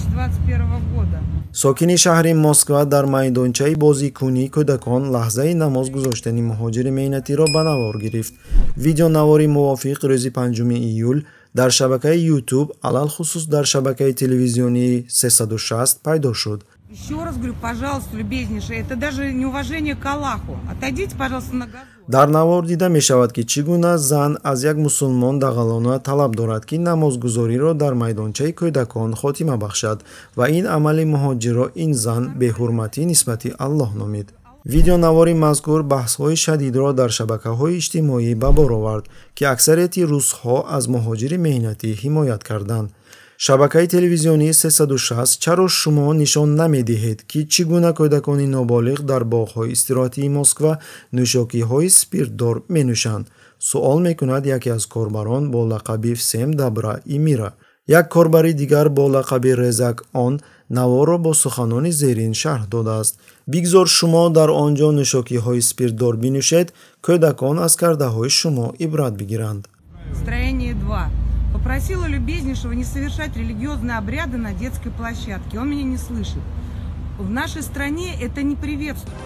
2021 года. ساکنی شهر مسکو در میدانچه بازیکنی کودکان لحظه نماز گذاشتن مهاجر مهنتی را به نوار گرفت. ویدیو نواری موافق روز 5 ایول در شبکه یوتیوب علل خصوص در شبکه تلویزیونی 360 پیدا شد. Еще раз говорю, пожалуйста, любезнейшие, это даже неуважение к Аллаху. Отойдите, пожалуйста, на газон. در نوار دیده می شود که چگونه زن از یک مسلمان دغلانه طلب دارد که نمازگزاری را در میدانچه کودکان خاتمه بخشد و این عمل مهاجر را این زن به حرمتی نسبت الله نامید. ویدیو نواری مذکور بحث های شدید را در شبکه های اجتماعی به بار آورد که اکثریت روس‌ها از مهاجر مهنتی حمایت کردند. شبکه تلویزیونی 360 چرا شما نشان نمی‌دهید که چگونه کودکان نابالغ در باغ‌های استراحتی مسکو نوشاکی‌های اسپریت‌دار می‌نوشند؟ سوال می‌کند یکی از کاربران با لقب سم دبرا ایمیرا. یک کاربر دیگر با لقب رزاک آن نوار را با سخنان زیرین شرح داده است. بگذار شما در آنجا نوشاکی‌های اسپریت‌دار بنوشید، کودکان از کرده‌های شما عبرت بگیرند. Строение 2. Попросила любезнейшего не совершать религиозные обряды на детской площадке. Он меня не слышит. В нашей стране это не приветствуется.